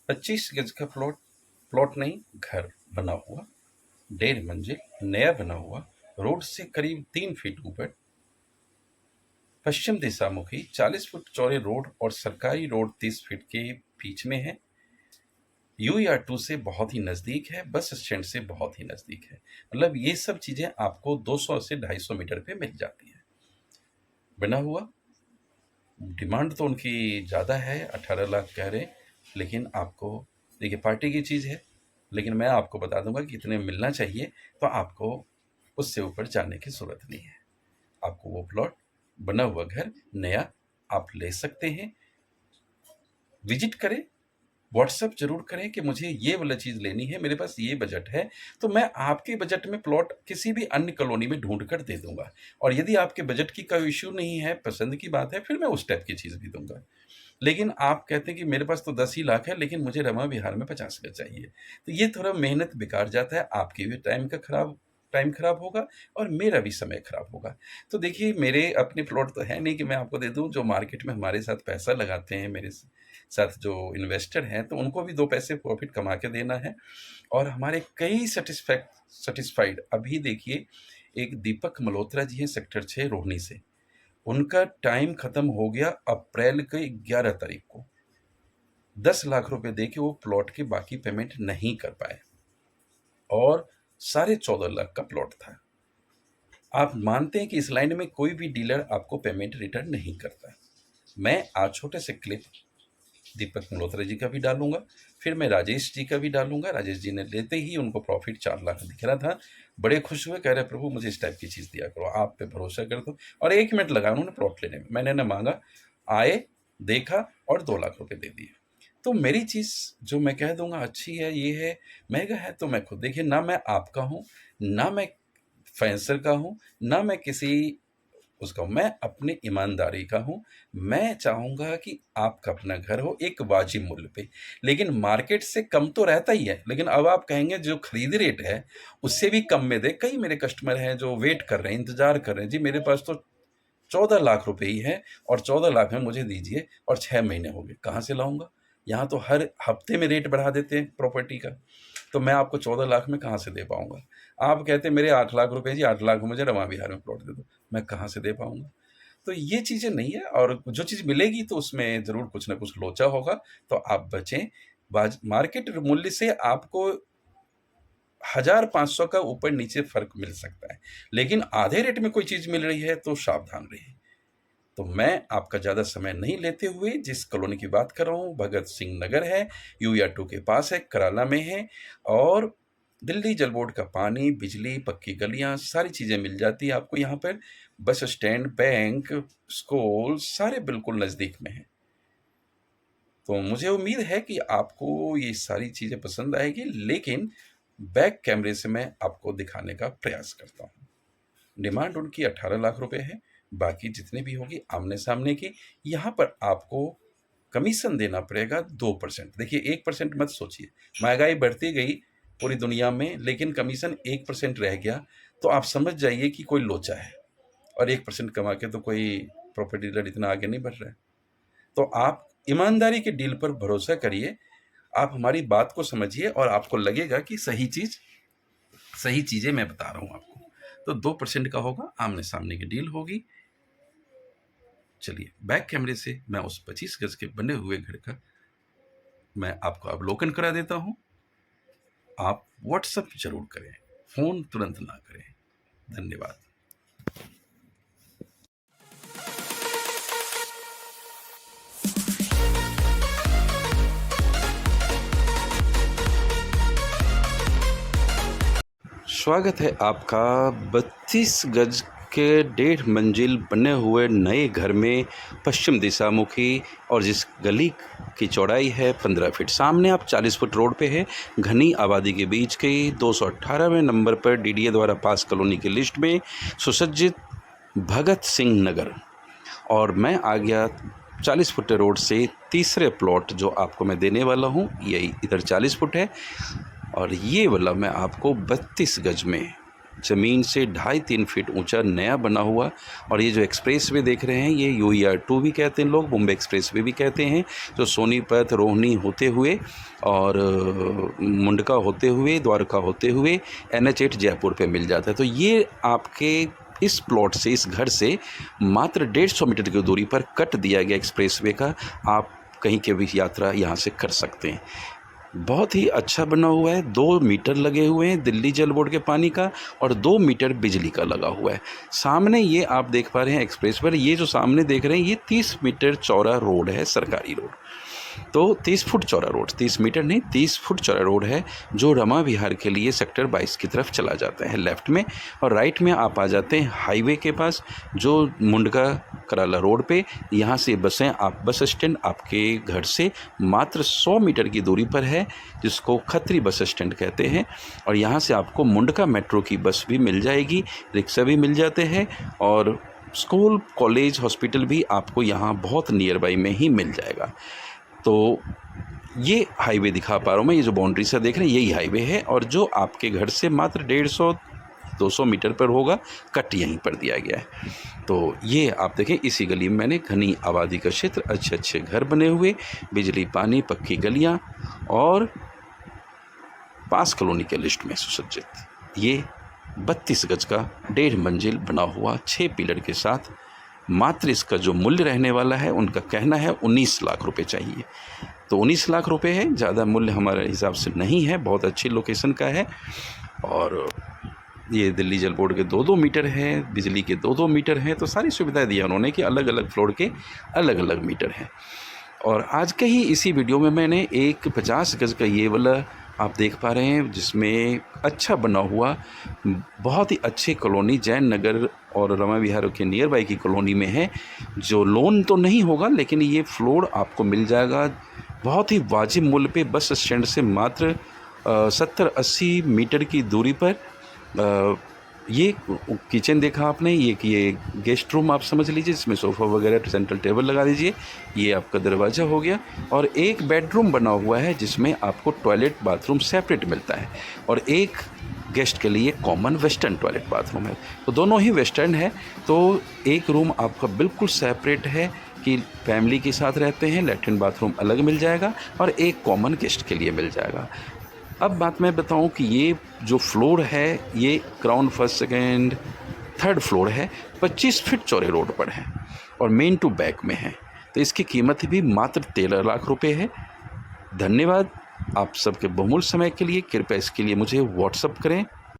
25 गज का plot, plot नहीं घर बना हुआ, 1.5 मंजिल, नया बना हुआ, रोड से करीब 3 फीट ऊपर, पश्चिम दिशामुखी, 40 फुट चौड़े रोड और सरकारी रोड 30 फीट के बीच में है। UER2 से बहुत ही नज़दीक है, बस स्टैंड से बहुत ही नज़दीक है। मतलब ये सब चीज़ें आपको 200 से 250 मीटर पे मिल जाती है। बना हुआ, डिमांड तो उनकी ज़्यादा है, 18 लाख कह रहे हैं, लेकिन आपको देखिए पार्टी की चीज़ है, लेकिन मैं आपको बता दूंगा कि इतने मिलना चाहिए, तो आपको उससे ऊपर जाने की ज़रूरत नहीं है। आपको वो प्लॉट, बना हुआ घर नया आप ले सकते हैं। विजिट करें, व्हाट्सएप ज़रूर करें कि मुझे ये वाला चीज़ लेनी है, मेरे पास ये बजट है, तो मैं आपके बजट में प्लॉट किसी भी अन्य कॉलोनी में ढूंढ कर दे दूंगा। और यदि आपके बजट की कोई इश्यू नहीं है, पसंद की बात है, फिर मैं उस टाइप की चीज़ भी दूंगा। लेकिन आप कहते हैं कि मेरे पास तो 10 ही लाख है, लेकिन मुझे रमा विहार में 50 गज चाहिए, तो ये थोड़ा मेहनत बेकार जाता है, आपकी भी टाइम खराब होगा और मेरा भी समय खराब होगा। तो देखिए मेरे अपने प्लॉट तो है नहीं कि मैं आपको दे दूं, जो मार्केट में हमारे साथ पैसा लगाते हैं, मेरे साथ जो इन्वेस्टर हैं, तो उनको भी 2 पैसे प्रॉफिट कमा के देना है। और हमारे कई सेटिस्फाइड, अभी देखिए एक दीपक मल्होत्रा जी हैं सेक्टर 6 रोहिणी से, उनका टाइम खत्म हो गया अप्रैल के 11 तारीख को। 10 लाख रुपए दे के वो प्लॉट की बाकी पेमेंट नहीं कर पाए और 14.5 लाख का प्लॉट था। आप मानते हैं कि इस लाइन में कोई भी डीलर आपको पेमेंट रिटर्न नहीं करता। मैं आज छोटे से क्लिप दीपक मल्होत्रा जी का भी डालूंगा, फिर मैं राजेश जी का भी डालूंगा। राजेश जी ने लेते ही उनको प्रॉफिट 4 लाख दिख रहा था, बड़े खुश हुए, कह रहे प्रभु मुझे इस टाइप की चीज़ दिया करो, आप पे भरोसा कर दो। और 1 मिनट लगा उन्होंने प्लॉट लेने में, मैंने ना मांगा, आए, देखा और 2 लाख रुपए दे दिए। तो मेरी चीज़ जो मैं कह दूंगा अच्छी है, ये है, महंगा है तो मैं खुद, देखिए ना मैं आपका हूँ, ना मैं फैंसर का हूँ, ना मैं किसी उसका, मैं अपने ईमानदारी का हूँ। मैं चाहूँगा कि आपका अपना घर हो एक वाजिब मूल्य पे, लेकिन मार्केट से कम तो रहता ही है, लेकिन अब आप कहेंगे जो खरीदी रेट है उससे भी कम में दे। कई मेरे कस्टमर हैं जो वेट कर रहे हैं, इंतजार कर रहे हैं, जी मेरे पास तो 14 लाख रुपए ही है और 14 लाख में मुझे दीजिए, और 6 महीने हो गए, कहाँ से लाऊंगा? यहाँ तो हर हफ्ते में रेट बढ़ा देते हैं प्रॉपर्टी का, तो मैं आपको 14 लाख में कहाँ से दे पाऊंगा? आप कहते हैं मेरे 8 लाख रुपए जी, 8 लाख में मुझे रमा विहार में प्लॉट दे दो, मैं कहाँ से दे पाऊंगा? तो ये चीज़ें नहीं है, और जो चीज़ मिलेगी तो उसमें ज़रूर कुछ ना कुछ लोचा होगा, तो आप बचें। मार्केट मूल्य से आपको 1500 का ऊपर नीचे फर्क मिल सकता है, लेकिन आधे रेट में कोई चीज़ मिल रही है तो सावधान रहिए। तो मैं आपका ज़्यादा समय नहीं लेते हुए जिस कॉलोनी की बात कर रहा हूँ, भगत सिंह नगर है, UER2 के पास है, कराला में है, और दिल्ली जल बोर्ड का पानी, बिजली, पक्की गलियाँ, सारी चीज़ें मिल जाती है आपको यहाँ पर। बस स्टैंड, बैंक, स्कूल सारे बिल्कुल नज़दीक में हैं। तो मुझे उम्मीद है कि आपको ये सारी चीज़ें पसंद आएगी, लेकिन बैक कैमरे से मैं आपको दिखाने का प्रयास करता हूँ। डिमांड उनकी 18 लाख रुपए है, बाकी जितने भी होगी आमने सामने की। यहाँ पर आपको कमीशन देना पड़ेगा 2%। देखिए 1% मत सोचिए, महंगाई बढ़ती गई पूरी दुनिया में, लेकिन कमीशन 1% रह गया, तो आप समझ जाइए कि कोई लोचा है। और 1% कमा के तो कोई प्रॉपर्टी डीलर इतना आगे नहीं बढ़ रहा है। तो आप ईमानदारी के डील पर भरोसा करिए, आप हमारी बात को समझिए और आपको लगेगा कि सही चीज़ें मैं बता रहा हूँ आपको। तो 2% का होगा, आमने सामने की डील होगी। चलिए बैक कैमरे से मैं उस 25 गज के बने हुए घर का मैं आपको अवलोकन करा देता हूँ। आप व्हाट्सएप जरूर करें, फोन तुरंत ना करें। धन्यवाद। स्वागत है आपका 32 गज के 1.5 मंजिल बने हुए नए घर में, पश्चिम दिशामुखी, और जिस गली की चौड़ाई है 15 फीट। सामने आप 40 फुट रोड पे है, घनी आबादी के बीच की 218वें नंबर पर DDA द्वारा पास कॉलोनी की लिस्ट में सुसज्जित भगत सिंह नगर। और मैं आ गया 40 फुट रोड से तीसरे प्लॉट जो आपको मैं देने वाला हूँ, यही इधर 40 फुट है, और ये वाला मैं आपको 32 गज में ज़मीन से 2.5-3 फीट ऊंचा नया बना हुआ। और ये जो एक्सप्रेस वे देख रहे हैं ये UER2 भी कहते हैं लोग, मुंबई एक्सप्रेस वे भी कहते हैं, जो सोनीपत रोहिणी होते हुए और मुंडका होते हुए द्वारका होते हुए NH8 जयपुर पे मिल जाता है। तो ये आपके इस प्लॉट से, इस घर से मात्र 150 मीटर की दूरी पर कट दिया गया एक्सप्रेस वे का आप कहीं की भी यात्रा यहाँ से कर सकते हैं। बहुत ही अच्छा बना हुआ है। 2 मीटर लगे हुए हैं दिल्ली जल बोर्ड के पानी का और 2 मीटर बिजली का लगा हुआ है। सामने ये आप देख पा रहे हैं एक्सप्रेस पर, ये जो सामने देख रहे हैं ये 30 मीटर चौड़ा रोड है, सरकारी रोड। तो 30 फुट चौड़ा रोड, 30 मीटर नहीं 30 फुट चौड़ा रोड है, जो रमा विहार के लिए सेक्टर 22 की तरफ चला जाता है लेफ़्ट में। और राइट में आप आ जाते हैं हाईवे के पास, जो मुंडका कराला रोड पे। यहाँ से बसें, आप बस स्टैंड आपके घर से मात्र 100 मीटर की दूरी पर है, जिसको खत्री बस स्टैंड कहते हैं। और यहाँ से आपको मुंडका मेट्रो की बस भी मिल जाएगी, रिक्शा भी मिल जाते हैं, और स्कूल कॉलेज हॉस्पिटल भी आपको यहाँ बहुत नियर बाई में ही मिल जाएगा। तो ये हाईवे दिखा पा रहा हूँ मैं, ये जो बाउंड्री से देख रहे हैं यही हाईवे है, और जो आपके घर से मात्र 150-200 मीटर पर होगा, कट यहीं पर दिया गया है। तो ये आप देखें, इसी गली में मैंने घनी आबादी का क्षेत्र, अच्छे अच्छे घर बने हुए, बिजली पानी, पक्की गलियाँ और पास कॉलोनी के लिस्ट में सुसज्जित ये 32 गज का 1.5 मंजिल बना हुआ 6 पिलर के साथ। मात्र इसका जो मूल्य रहने वाला है, उनका कहना है 19 लाख रुपए चाहिए। तो 19 लाख रुपए है, ज़्यादा मूल्य हमारे हिसाब से नहीं है, बहुत अच्छी लोकेशन का है। और ये दिल्ली जल बोर्ड के 2-2 मीटर हैं, बिजली के 2-2 मीटर हैं, तो सारी सुविधाएं दी उन्होंने कि अलग अलग फ्लोर के अलग अलग मीटर हैं। और आज के ही इसी वीडियो में मैंने एक 50 गज का ये वाला आप देख पा रहे हैं, जिसमें अच्छा बना हुआ बहुत ही अच्छी कॉलोनी जैन नगर और रमा विहार के नियर बाई की कॉलोनी में है, जो लोन तो नहीं होगा लेकिन ये फ्लोर आपको मिल जाएगा बहुत ही वाजिब मूल्य पे, बस स्टैंड से मात्र 70-80 मीटर की दूरी पर। ये किचन देखा आपने, ये गेस्ट रूम आप समझ लीजिए, जिसमें सोफ़ा वगैरह सेंट्रल टेबल लगा दीजिए। ये आपका दरवाज़ा हो गया, और एक बेडरूम बना हुआ है जिसमें आपको टॉयलेट बाथरूम सेपरेट मिलता है, और एक गेस्ट के लिए कॉमन वेस्टर्न टॉयलेट बाथरूम है। तो दोनों ही वेस्टर्न है, तो एक रूम आपका बिल्कुल सेपरेट है कि फैमिली के साथ रहते हैं, लैट्रिन बाथरूम अलग मिल जाएगा, और एक कॉमन गेस्ट के लिए मिल जाएगा। अब बात मैं बताऊं कि ये जो फ्लोर है ये ground, first, second, third floor है, 25 फीट चौड़े रोड पर है और मेन टू बैक में है। तो इसकी कीमत भी मात्र 13 लाख रुपए है। धन्यवाद आप सबके बहुमूल्य समय के लिए। कृपया इसके लिए मुझे व्हाट्सअप करें।